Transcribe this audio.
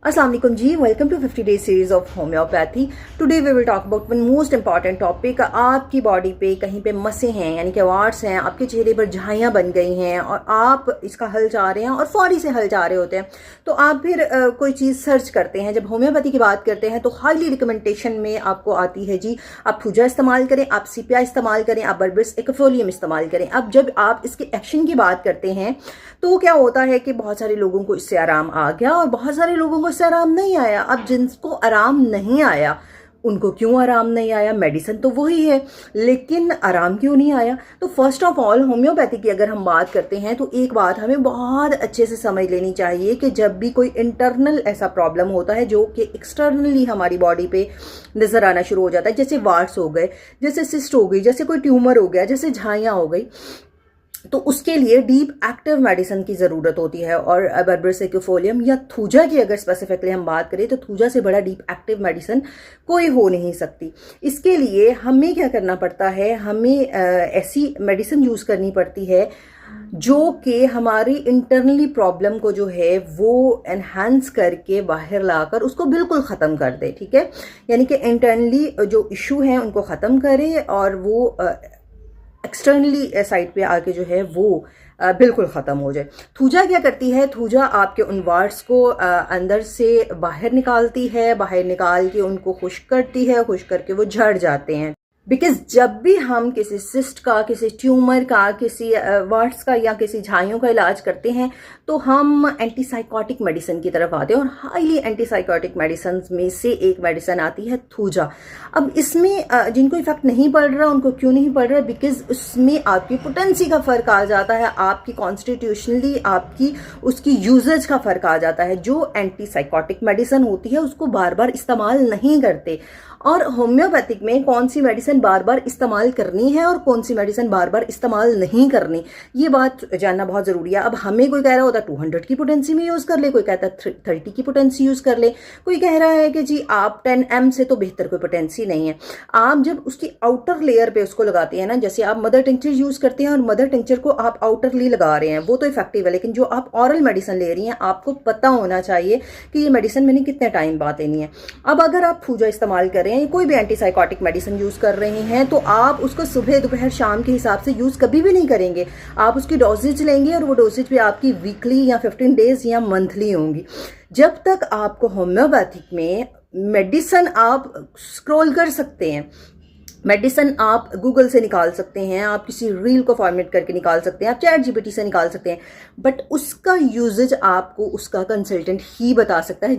Assalamu alaikum जी, welcome to 50 days series of homeopathy. Today we will talk about one most important topic. आपकी body पे कहीं पे मसें हैं यानी कि वार्ड्स हैं, आपके चेहरे पर झाइयाँ बन गई हैं और आप इसका हल चाह रहे हैं और फौरी से हल चाह रहे होते हैं, तो आप फिर कोई चीज़ सर्च करते हैं। जब होम्योपैथी की बात करते हैं तो हाईली रिकमेंडेशन में आपको आती है जी आप थूजा इस्तेमाल करें, आप सीपिया इस्तेमाल करें, आप बर्बेरिस एक्फोलियम इस्तेमाल करें। अब जब आप इसके एक्शन की बात करते हैं तो क्या होता है कि बहुत सारे लोगों को इससे आराम आ गया और बहुत सारे लोगों को इससे आराम नहीं आया। अब जिनको आराम नहीं आया उनको क्यों आराम नहीं आया? मेडिसिन तो वही है, लेकिन आराम क्यों नहीं आया? तो फर्स्ट ऑफ ऑल होम्योपैथी की अगर हम बात करते हैं तो एक बात हमें बहुत अच्छे से समझ लेनी चाहिए कि जब भी कोई इंटरनल ऐसा प्रॉब्लम होता है जो कि एक्सटर्नली हमारी बॉडी पे नजर आना शुरू हो जाता है, जैसे वार्ड्स हो गए, जैसे सिस्ट हो गई, जैसे कोई ट्यूमर हो गया, जैसे झाइयाँ हो गई, तो उसके लिए डीप एक्टिव मेडिसिन की ज़रूरत होती है। और बर्बेरिस एक्फोलियम या थूजा की अगर स्पेसिफिकली हम बात करें तो थूजा से बड़ा डीप एक्टिव मेडिसिन कोई हो नहीं सकती। इसके लिए हमें क्या करना पड़ता है, हमें ऐसी मेडिसिन यूज़ करनी पड़ती है जो कि हमारी इंटरनली प्रॉब्लम को जो है वो एनहांस करके बाहर लाकर उसको बिल्कुल ख़त्म कर दे। ठीक है, यानी कि इंटरनली जो इशू हैं उनको ख़त्म करे और वो एक्सटर्नली साइड पे आके जो है वो बिल्कुल ख़त्म हो जाए। थूजा क्या करती है? थूजा आपके उन वार्ड्स को अंदर से बाहर निकालती है, बाहर निकाल के उनको खुश्क करती है, खुश्क करके वो झड़ जाते हैं। बिकॉज जब भी हम किसी सिस्ट का, किसी ट्यूमर का, किसी वार्ड्स का या किसी झाइयों का इलाज करते हैं तो हम एंटीसाइकोटिक मेडिसिन की तरफ आते हैं और हाईली एंटीसाइकोटिक मेडिसिन में से एक मेडिसिन आती है थूजा। अब इसमें जिनको इफेक्ट नहीं पड़ रहा उनको क्यों नहीं पड़ रहा? बिकॉज उसमें आपकी पोटेंसी का फ़र्क आ जाता है, आपकी कॉन्स्टिट्यूशनली आपकी उसकी यूजेज का फ़र्क आ जाता है। जो एंटीसाइकोटिक मेडिसिन होती है उसको बार बार इस्तेमाल नहीं करते, और होम्योपैथिक में कौन सी मेडिसिन बार बार इस्तेमाल करनी है और कौन सी मेडिसिन बार बार इस्तेमाल नहीं करनी, ये बात जानना बहुत ज़रूरी है। अब हमें कोई कह रहा होता है 200 की पोटेंसी में यूज़ कर ले, कोई कहता है 30 की पोटेंसी यूज़ कर ले, कोई कह रहा है कि जी आप 10 से तो बेहतर कोई पोटेंसी नहीं है। आप जब उसकी आउटर लेयर पे उसको लगाते हैं ना, जैसे आप मदर टिंचर यूज़ करते हैं और मदर टिंचर को आप आउटरली लगा रहे हैं, वो तो इफेक्टिव है, लेकिन जो आप ऑरल मेडिसिन ले रही हैं आपको पता होना चाहिए कि ये मेडिसिन मैंने कितने टाइम बाद लेनी है। अब अगर आप थूजा इस्तेमाल कर रहे हैं, कोई भी एंटीसाइकोटिक मेडिसिन यूज़ कर रहे हैं, तो आप उसको सुबह दोपहर शाम के हिसाब से यूज़ कभी भी नहीं करेंगे। आप उसकी डोजेज लेंगे और वो डोजेज भी आपकी वीकली या 15 डेज या मंथली होंगी। जब तक आपको होम्योपैथिक में मेडिसिन आप स्क्रॉल कर सकते हैं, मेडिसिन आप गूगल से निकाल सकते हैं, आप किसी रील को फॉर्मेट करके निकाल सकते हैं, आप चैट जीपीटी से निकाल सकते हैं, बट उसका यूजेज आपको उसका कंसल्टेंट ही बता सकता है।